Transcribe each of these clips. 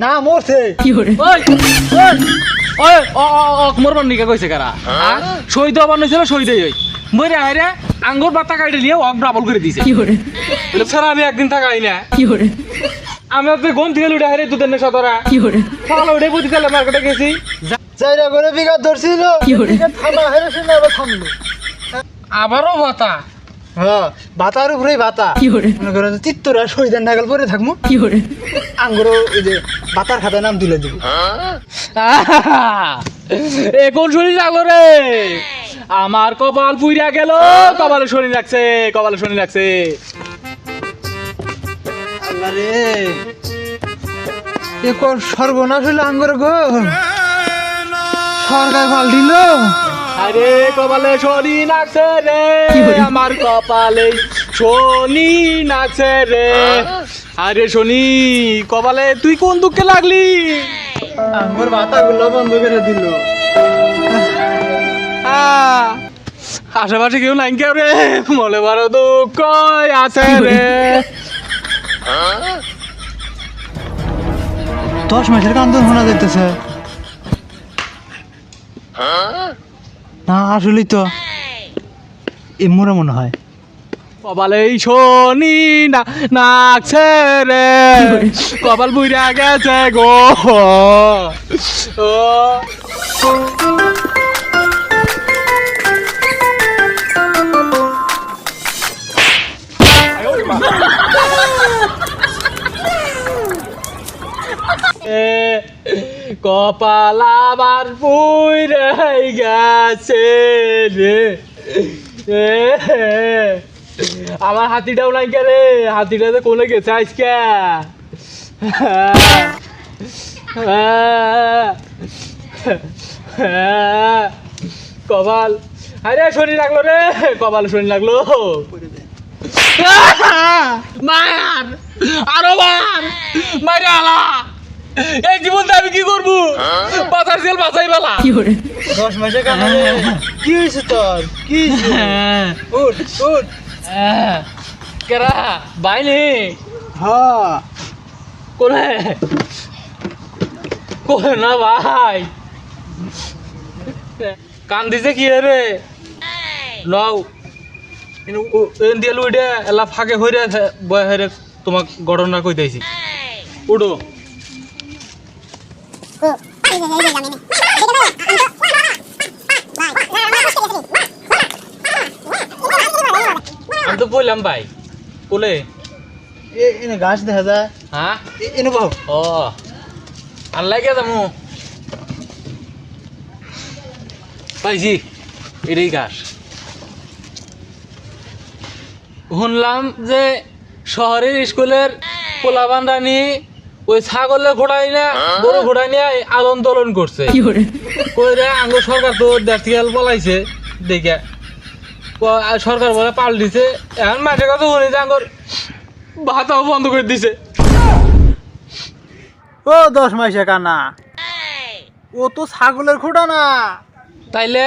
না মরছে মরবার নিকা কইছে কারা শহীদ হবার নইছিল শহীদ হই মরে আইরে আঙ্গুর বাতা কাটে নিয়ে অক ডাবল করে দিছে স্যার আমি একদিন থাকাই না আমি ওদের গন থেকে লুটে হারে দুধের নেশা ধরা সকালে উঠে বুঝি তাহলে মার্কেটে গেছি চাইরা করে বিঘা ধরছিল থামা হেরে শুনে আবার থামলো আবারও ভাতা হ্যাঁ বাতার উপরেই বাতা মনে করেন চিত্তরা শহীদের নাগাল পরে থাকবো আঙ্গুর ওই যে বাতার খাতায় নাম তুলে দিব এখন শরীর লাগলো রে আমার কপাল পুইরা গেল কপালে শরীর লাগছে কপালে শরীর লাগছে আল্লাহ রে এ কোন সর্বনাশ হইলো আঙ্গুর গো সরকার পাল্টিল আরে কপালে শনি নাচছে রে আমার কপালে শনি নাচছে রে আরে শনি কপালে তুই কোন দুঃখে লাগলি আঙ্গুর বাতাগুলো বন্ধ করে দিল আশেপাশে কেউ নাই কেউ রে মনে বড় দুঃখ আছে রে 10 মাসের কান্দন শোনা যাইতেছে না আসলেই তো এমরা মনে হয় কপালে শনি না নাচছে রে কপাল বুইরা গেছে গো ও কপাল আবার পুইরে গেছে রে আমার হাতিটাও নাই কে রে হাতিটা তো কোনে গেছে আজকে কপাল আরে শরীর লাগলো রে কপাল শরীর লাগলো মার আরো মার মারে আলা এই জীবন আমি কি করবো বাঁচার সেল বাঁচাই বেলা 10 মাসে কান্দন কি হয়েছে তোর কি উঠ উঠ কেরা বাইনি হ্যাঁ কোনে কোনে না ভাই কান দিছে কি রে লও এন দিয়ে লুইডে এলা ফাঁকে হইরে বয় হইরে তোমাক ঘটনা কইতাইছি উঠো আমি তো বললাম ভাই কোলে এনে ঘাস দেখা যায় হ্যাঁ এনে বাবু ও আর লাগে যাবো পাইছি এটাই ঘাস শুনলাম যে শহরের স্কুলের পোলাবান রানী ওই ছাগলের ঘোড়াই না গরু ঘোড়াই নিয়ে আলন দোলন করছে কইরে আঙ্গুর সরকার তো দেখতে বলাইছে দেখে সরকার বলে পাল দিছে এখন মাঠের কথা শুনেছে আঙ্গুর ভাতাও বন্ধ করে দিছে ও 10 মাসে কানা ও তো ছাগলের খোড়া না তাইলে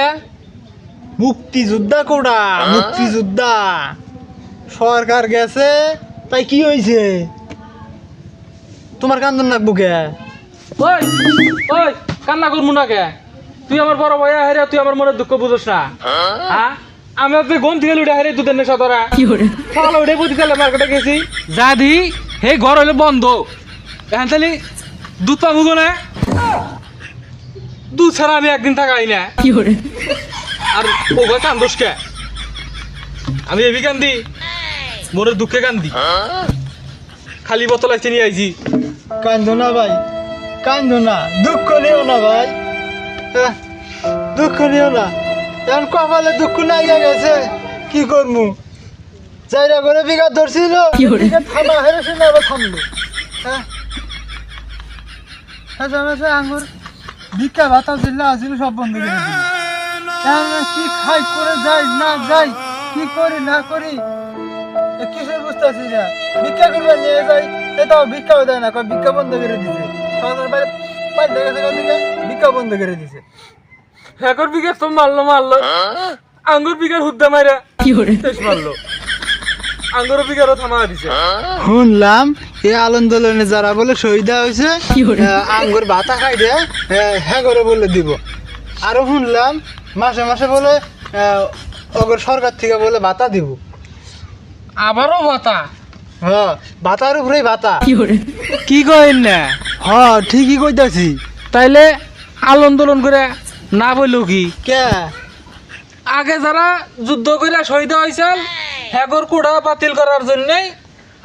মুক্তিযোদ্ধা কোড়া মুক্তিযোদ্ধা সরকার গেছে তাই কি হয়েছে তোমার কান্দন নাকবো কে ওই ওই কান্না করবো না কে তুই আমার বড় ভাইয়া হেরে তুই আমার মনে দুঃখ বুঝোস না হ্যাঁ আমি ওকে গন থেকে লুটে হেরে দুধের নেশা ধরা সকালে উঠে বুঝি তাহলে মার্কেটে গেছি যা দি হে ঘর হইলে বন্ধ এখন তাহলে দুধ পাবো না দুধ ছাড়া আমি একদিন থাকাই না আর ও ঘর কান্দোস কে আমি এবি কান্দি মনের দুঃখে কান্দি খালি বোতল আসতে নিয়ে আইছি কান্দো না ভাই কান্দো না দুঃখ নিও না ভাই দুঃখ নিও না এখন কপালে দুঃখ লাগিয়ে গেছে কি করবো চাইরা করে বিঘা ধরছিল থামা হেরে শুনে আবার থামলো আঙ্গুর ভিক্ষা ভাতা জিল্লা আসছিল সব বন্ধ করে দিল কি খাই করে যাই না যাই কি করি না করি কিছুই বুঝতেছি না ভিক্ষা করবে নিয়ে যাই এটাও ভিক্ষাও দেয় না ভিক্ষা বন্ধ করে দিছে সরকার বাইরে ভিক্ষা বন্ধ করে দিছে এখন বিঘা তো মারলো আঙ্গুর বিঘার হুদ্দা মারা শেষ মারলো আঙ্গুর বিকারও থামা দিছে। শুনলাম এই আন্দোলনে যারা বলে শহীদ হয়েছে আঙ্গুর ভাতা খাই দে হ্যাঁ করে বলে দিব। আরো শুনলাম মাসে মাসে বলে অগর সরকার থেকে বলে ভাতা দিব। আবারও ভাতা? হ্যাঁ ভাতার উপরেই ভাতা। কি কইন না? হ্যাঁ ঠিকই কইতাছি। তাইলে আন্দোলন করে না বললো কি? কে আগে যারা যুদ্ধ করে শহীদ হয়েছিল হ্যাগর কুড়া বাতিল করার জন্যই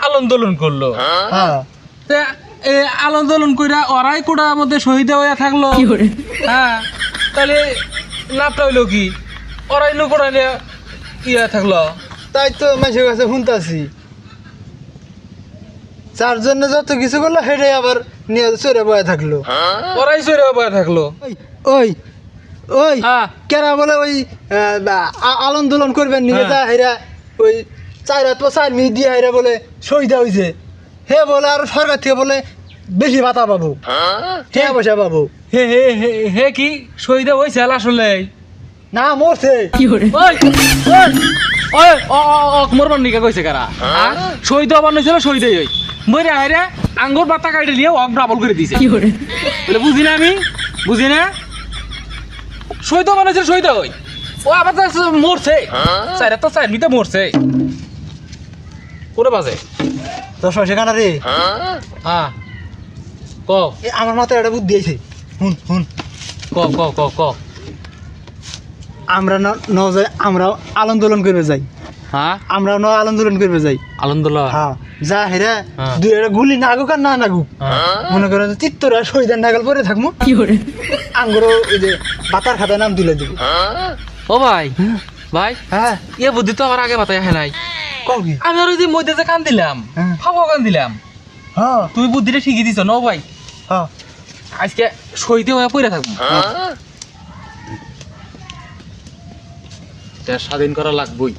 আন্দোলন করলো। হ্যাঁ তা এই আন্দোলন কইরা ওরাই কুড়ার মধ্যে শহীদ হয়ে থাকলো। হ্যাঁ তাহলে লাভটা হইলো কি? ওরাই নো কুড়া নিয়ে ইয়ে থাকলো। তাই তো মাসের কাছে শুনতাছি যার জন্য যত কিছু করলো সেটাই আবার নিয়ে চড়ে বয়ে থাকলো। ওরাই চড়ে বয়ে থাকলো। ওই ওই হ্যাঁ কেরা বলে ওই আন্দোলন করবেন নিয়ে যা হেরা ওই 4 মিনিট দিয়ে হেরা বলে শহীদ হয়েছে হে বলে আর সরকার থেকে বলে বেশি ভাতা পাবো টাকা পয়সা পাবো। হে হে হে হে কি শহীদ হয়েছে আসলে? না মরছে। ওই ওই ওই মরবার নিকা কইছে কারা? শহীদ হবার নইছিল শহীদ হই মরে আইরে আঙ্গুর পাতা কাটে নিয়ে অক ডাবল করে দিছে। বলে বুঝি না আমি বুঝি না শহীদ হবার নইছিল শহীদ হই ও আবার মরছে 4 মিনিটে মরছে। কোনে বাজে তোর সেখানে রে হ্যাঁ ক আমার মাথায় একটা বুদ্ধি আছে। হুন হুন ক ক ক ক আমরা ন যাই আমরাও আন্দোলন করবে যাই। হ্যাঁ আমরা ন আন্দোলন করবে যাই। আলহামদুলিল্লাহ। হ্যাঁ যা হেরা হ্যাঁ। দুই একটা গুলি নাগুক আর না নাগুক মনে করেন চিত্তরা শহীদের নাগাল পরে থাকবো আঙ্গুরও ওই যে বাতার খাতায় নাম তুলে দিব। ও ভাই ভাই হ্যাঁ এ বুদ্ধি তো আমার আগে মাথায় আহে নাই। কও কি? আমি আর ওই যে মধ্যে যে কান দিলাম হ্যাঁ। ফাঁকা কান দিলাম হ্যাঁ তুমি বুদ্ধিটা ঠিকই দিছ ন ভাই। হ্যাঁ আজকে শহীদে হয়ে পড়ে থাকবো। দেশ স্বাধীন করা লাগবই।